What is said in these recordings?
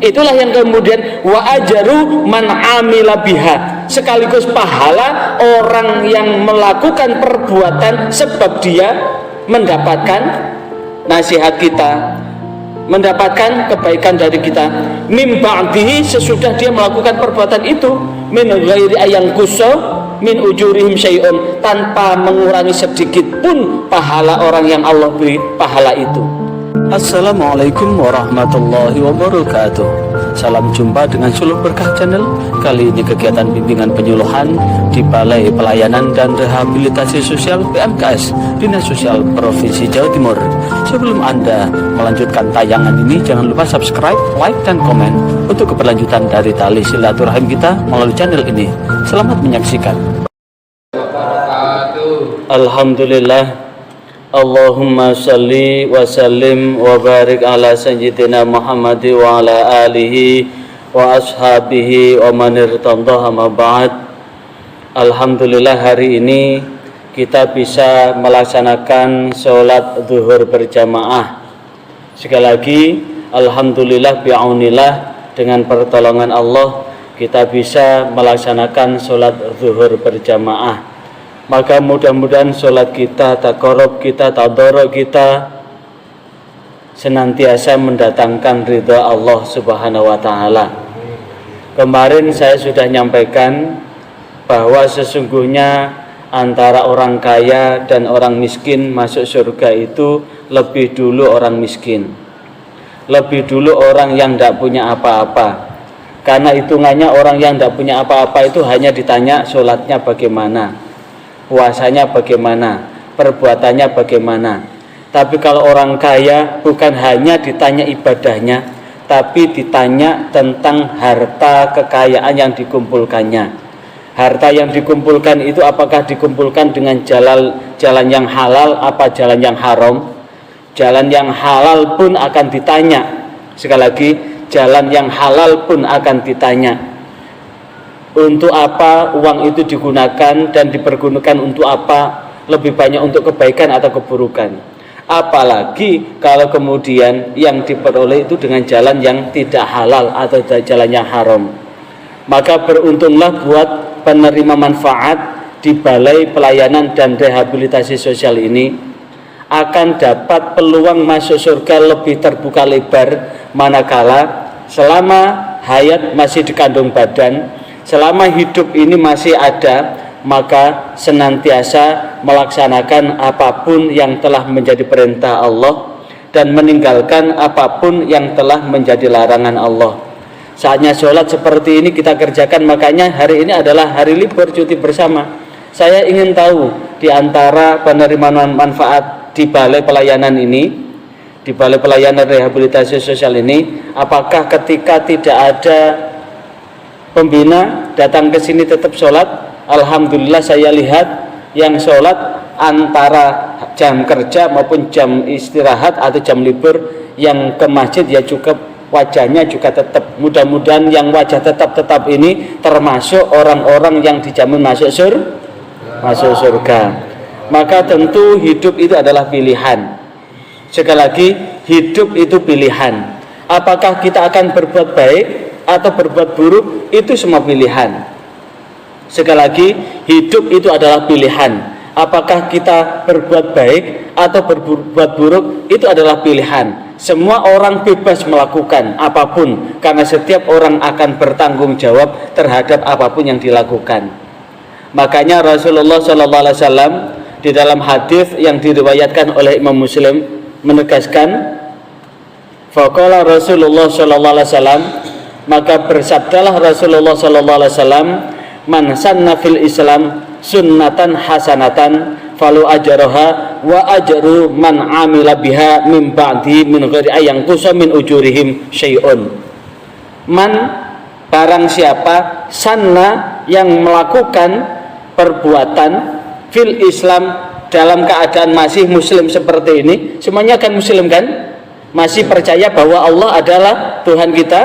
Itulah yang kemudian wa ajaru man amila biha, sekaligus pahala orang yang melakukan perbuatan sebab dia mendapatkan nasihat kita, mendapatkan kebaikan dari kita, mim ba'dihi, sesudah dia melakukan perbuatan itu, min ghairi ayang kuso min ujurihim syai'un, tanpa mengurangi sedikit pun pahala orang yang Allah beri pahala itu. Assalamualaikum warahmatullahi wabarakatuh. Salam jumpa dengan Suluh Berkah Channel. Kali ini kegiatan bimbingan penyuluhan di Balai Pelayanan dan Rehabilitasi Sosial PMKS Dinas Sosial Provinsi Jawa Timur. Sebelum Anda melanjutkan tayangan ini, jangan lupa subscribe, like, dan komen untuk keberlanjutan dari tali silaturahim kita melalui channel ini. Selamat menyaksikan. Alhamdulillah, Allahumma salli wa sallim wa barik ala sayyidina Muhammad wa ala alihi wa ashabihi wa man irtadha, amma ba'd. Alhamdulillah, hari ini kita bisa melaksanakan sholat zuhur berjamaah. Sekali lagi alhamdulillah bi'aunillah, dengan pertolongan Allah kita bisa melaksanakan sholat zuhur berjamaah. Maka mudah-mudahan sholat kita, taqarrub kita, tadarruk kita senantiasa mendatangkan ridha Allah Subhanahu wa ta'ala. Kemarin saya sudah nyampaikan bahwa sesungguhnya antara orang kaya dan orang miskin masuk surga itu lebih dulu orang miskin, lebih dulu orang yang tidak punya apa-apa. Karena hitungannya orang yang tidak punya apa-apa itu hanya ditanya sholatnya bagaimana, puasanya bagaimana, perbuatannya bagaimana. Tapi kalau orang kaya bukan hanya ditanya ibadahnya, tapi ditanya tentang harta kekayaan yang dikumpulkannya. Harta yang dikumpulkan itu apakah dikumpulkan dengan jalan yang halal apa jalan yang haram? Jalan yang halal pun akan ditanya. Sekali lagi, jalan yang halal pun akan ditanya. Untuk apa uang itu digunakan dan dipergunakan untuk apa, lebih banyak untuk kebaikan atau keburukan. Apalagi kalau kemudian yang diperoleh itu dengan jalan yang tidak halal atau jalan yang haram. Maka beruntunglah buat penerima manfaat di Balai Pelayanan dan Rehabilitasi Sosial ini, akan dapat peluang masuk surga lebih terbuka lebar manakala selama hayat masih dikandung badan, selama hidup ini masih ada, maka senantiasa melaksanakan apapun yang telah menjadi perintah Allah dan meninggalkan apapun yang telah menjadi larangan Allah. Saatnya sholat seperti ini kita kerjakan. Makanya hari ini adalah hari libur, cuti bersama. Saya ingin tahu di antara penerima manfaat di Balai Pelayanan ini, di Balai Pelayanan Rehabilitasi Sosial ini, apakah ketika tidak ada pembina datang ke sini tetap sholat? Alhamdulillah, saya lihat yang sholat antara jam kerja maupun jam istirahat atau jam libur, yang ke masjid ya cukup wajahnya juga tetap. Mudah-mudahan yang wajah tetap ini termasuk orang-orang yang dijamin masuk surga. Maka tentu hidup itu adalah pilihan. Sekali lagi, hidup itu pilihan. Apakah kita akan berbuat baik atau berbuat buruk, itu semua pilihan. Sekali lagi, hidup itu adalah pilihan. Apakah kita berbuat baik atau berbuat buruk, itu adalah pilihan. Semua orang bebas melakukan apapun, karena setiap orang akan bertanggung jawab terhadap apapun yang dilakukan. Makanya Rasulullah SAW di dalam hadis yang diriwayatkan oleh Imam Muslim menegaskan, faqala Rasulullah SAW, maka bersabdalah Rasulullah SAW, man sanna fil Islam sunnatan hasanatan falu ajraha wa ajru man amila biha min ba'di min ghairi ayang kusa min ujurihim syai'un. Man, barang siapa, sanna, yang melakukan perbuatan fil Islam, dalam keadaan masih muslim seperti ini. Semuanya kan muslim kan? Masih percaya bahwa Allah adalah Tuhan kita,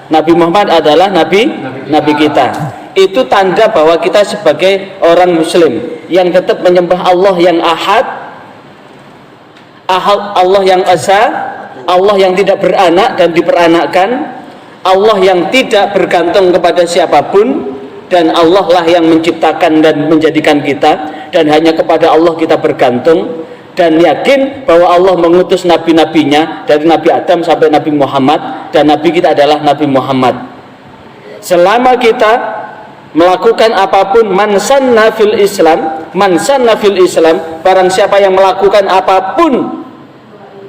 Nabi Muhammad adalah Nabi kita. Itu tanda bahwa kita sebagai orang muslim yang tetap menyembah Allah yang ahad, Allah yang esa, Allah yang tidak beranak dan diperanakkan, Allah yang tidak bergantung kepada siapapun, dan Allah lah yang menciptakan dan menjadikan kita, dan hanya kepada Allah kita bergantung, dan yakin bahwa Allah mengutus nabi-nabinya dari Nabi Adam sampai Nabi Muhammad, dan nabi kita adalah Nabi Muhammad. Selama kita melakukan apapun, man sanna fil Islam, barang siapa yang melakukan apapun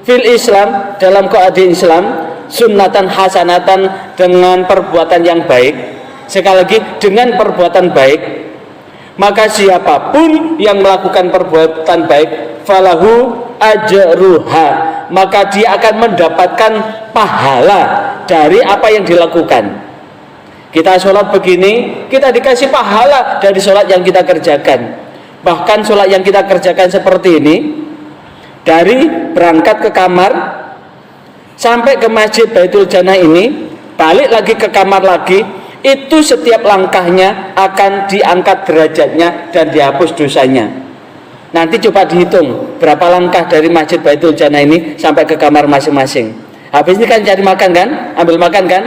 fil Islam, dalam keadaan Islam, sunnatan hasanatan, dengan perbuatan yang baik. Sekali lagi, dengan perbuatan baik, maka siapapun yang melakukan perbuatan baik, falahu ajruha, maka dia akan mendapatkan pahala dari apa yang dilakukan. Kita sholat begini, kita dikasih pahala dari sholat yang kita kerjakan. Bahkan sholat yang kita kerjakan seperti ini, dari berangkat ke kamar sampai ke Masjid Baitul Jannah ini, balik lagi ke kamar lagi, itu setiap langkahnya akan diangkat derajatnya dan dihapus dosanya. Nanti coba dihitung berapa langkah dari Masjid Baitul Jannah ini sampai ke kamar masing-masing. Habis ini kan cari makan kan, ambil makan kan,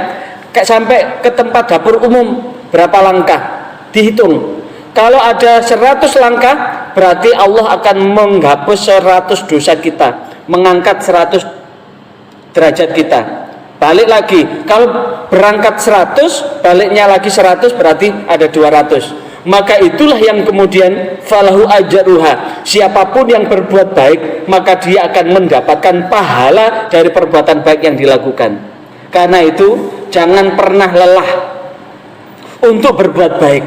sampai ke tempat dapur umum berapa langkah, dihitung. Kalau ada 100 langkah, berarti Allah akan menghapus 100 dosa kita, mengangkat 100 derajat kita. Balik lagi, kalau berangkat 100, baliknya lagi 100, berarti ada 200. Maka itulah yang kemudian falahu ajruha, siapapun yang berbuat baik, maka dia akan mendapatkan pahala dari perbuatan baik yang dilakukan. Karena itu jangan pernah lelah untuk berbuat baik,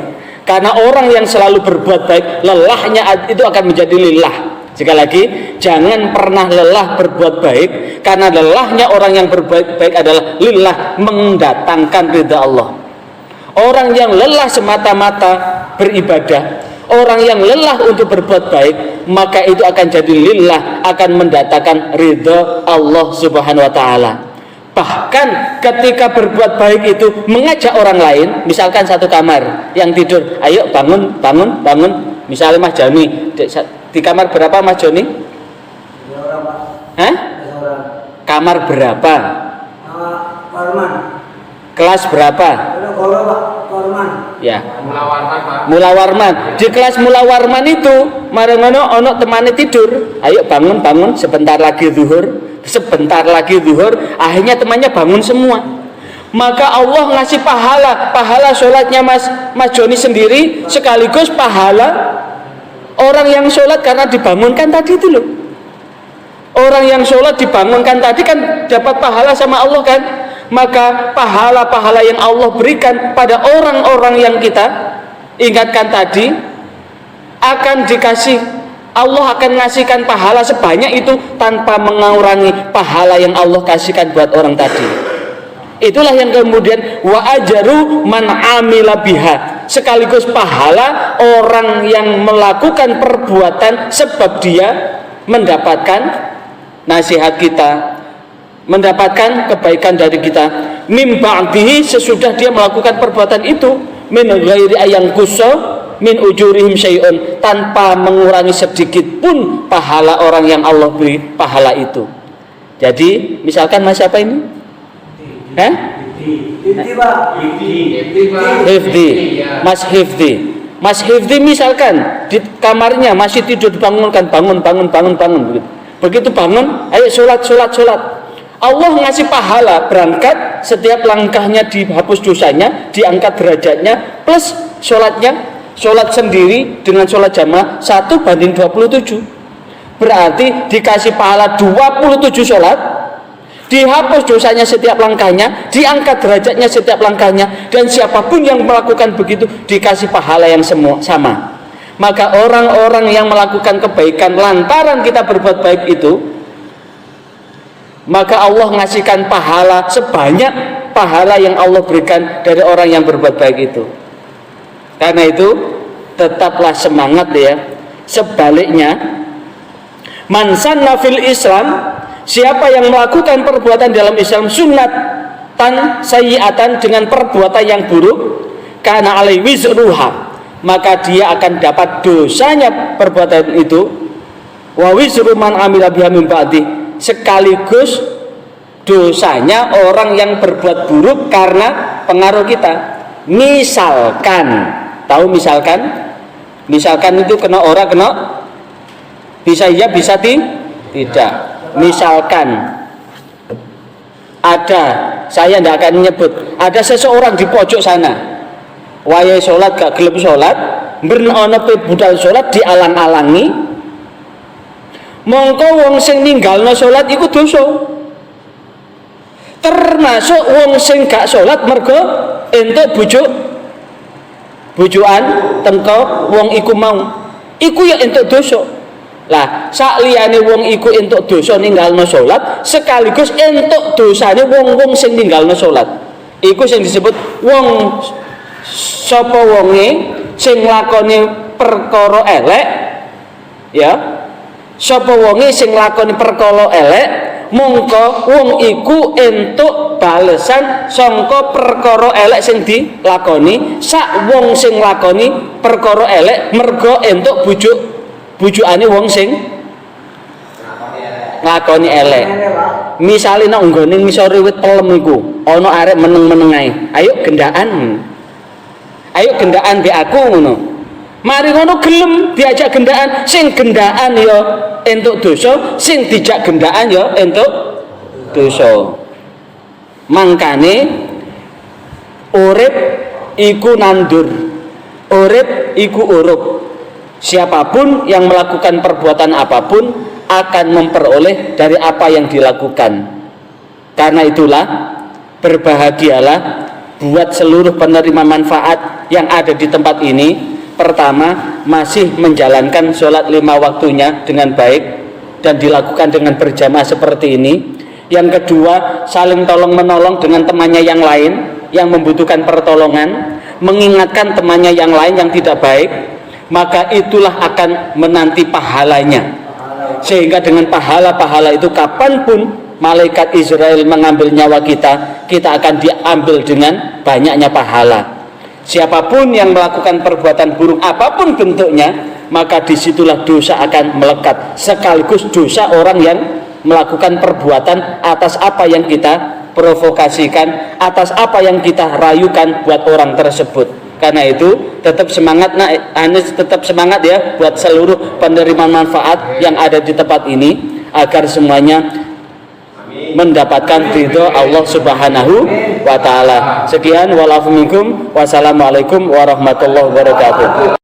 karena orang yang selalu berbuat baik, lelahnya itu akan menjadi lillah. Sekali lagi, jangan pernah lelah berbuat baik, karena lelahnya orang yang berbuat baik adalah lillah, mendatangkan ridha Allah. Orang yang lelah semata-mata beribadah, orang yang lelah untuk berbuat baik, maka itu akan jadi lillah, akan mendatangkan ridha Allah Subhanahu wa ta'ala. Bahkan ketika berbuat baik itu mengajak orang lain, misalkan satu kamar yang tidur, ayo bangun, bangun, bangun. Misalnya Mas Jami, di kamar berapa Mas Joni? Hah? Kamar berapa? Kelas berapa? Ya. Mula Warman. Di kelas Mula Warman itu, marengono ono temane tidur. Ayo bangun, bangun, sebentar lagi zuhur. Sebentar lagi zuhur, akhirnya temannya bangun semua. Maka Allah ngasih pahala sholatnya Mas Joni sendiri, sekaligus pahala orang yang sholat karena dibangunkan tadi itu loh. Orang yang sholat dibangunkan tadi kan dapat pahala sama Allah kan. Maka pahala-pahala yang Allah berikan pada orang-orang yang kita ingatkan tadi akan dikasih, Allah akan ngasihkan pahala sebanyak itu tanpa mengurangi pahala yang Allah kasihkan buat orang tadi. Itulah yang kemudian wa ajaru man amila biha, sekaligus pahala orang yang melakukan perbuatan sebab dia mendapatkan nasihat kita, mendapatkan kebaikan dari kita, mim ba'dihi, sesudah dia melakukan perbuatan itu, min ghairi ayang kuso min ujurihim syai'un, tanpa mengurangi sedikit pun pahala orang yang Allah beri pahala itu. Jadi misalkan Mas siapa ini? Hifdi. Mas Hifdi misalkan di kamarnya masih tidur, dibangunkan, bangun begitu. Begitu bangun, ayo sholat. Allah ngasih pahala berangkat, setiap langkahnya dihapus dosanya, diangkat derajatnya, plus sholatnya, sholat sendiri dengan sholat jamaah 1:27. Berarti dikasih pahala 27 sholat, dihapus dosanya setiap langkahnya, diangkat derajatnya setiap langkahnya, dan siapapun yang melakukan begitu dikasih pahala yang sama. Maka orang-orang yang melakukan kebaikan lantaran kita berbuat baik itu, maka Allah ngasihkan pahala sebanyak pahala yang Allah berikan dari orang yang berbuat baik itu. Karena itu tetaplah semangat ya. Sebaliknya, man sanna fil Islam, siapa yang melakukan perbuatan dalam Islam sunnatan sayyi'atan, dengan perbuatan yang buruk, kana alai wizruha, maka dia akan dapat dosanya perbuatan itu, wa wizru man amila biha min ba'di, sekaligus dosanya orang yang berbuat buruk karena pengaruh kita. Misalkan, tahu misalkan? Misalkan itu kena orang, kena bisa iya, bisa tidak. Misalkan ada, saya tidak akan menyebut, ada seseorang di pojok sana, wayai sholat gak gelem sholat, bernono budal sholat dialang-alangi, mongko wong sing ninggalno sholat iku dosa. Termasuk wong sing gak sholat mergo entuk bujukan tengko wong iku mau, iku ya entuk dosa. Lah sakliyane wong iku entuk dosa ninggalno sholat, sekaligus entuk dosane wong-wong sing ninggalno sholat. Iku sing disebut wong sapa wonge sing nglakoni perkara elek, ya. Sapa wonge sing nglakoni perkara elek, mongko wong iku entuk balesan sangka perkara elek sing dilakoni. Sak wong sing nglakoni perkara elek mergo entuk bujukane wong sing nglakoni elek. Misale nek nggone ngisore wit pelem iku ana arek meneng-meneng ae, ayo gendaan. Ayo gendaan mbek aku ngono. Mari ngono gelem diajak gendaan, sing gendaan ya entuk dosa, sing dijak gendaan ya entuk dosa. Mangkane urip iku nandur, urip iku urup. Siapapun yang melakukan perbuatan apapun akan memperoleh dari apa yang dilakukan. Karena itulah berbahagialah buat seluruh penerima manfaat yang ada di tempat ini. Pertama, masih menjalankan sholat 5 waktunya dengan baik dan dilakukan dengan berjamaah seperti ini. Yang kedua, saling tolong menolong dengan temannya yang lain yang membutuhkan pertolongan, mengingatkan temannya yang lain yang tidak baik, maka itulah akan menanti pahalanya. Sehingga dengan pahala-pahala itu kapanpun malaikat Israel mengambil nyawa kita, kita akan diambil dengan banyaknya pahala. Siapapun yang melakukan perbuatan buruk apapun bentuknya, maka disitulah dosa akan melekat. Sekaligus dosa orang yang melakukan perbuatan atas apa yang kita provokasikan, atas apa yang kita rayukan buat orang tersebut. Karena itu tetap semangat, tetap semangat ya buat seluruh penerima manfaat yang ada di tempat ini, agar semuanya mendapatkan ridho Allah Subhanahu wa taala. Sekian, walafu minkum, wassalamualaikum warahmatullahi wabarakatuh.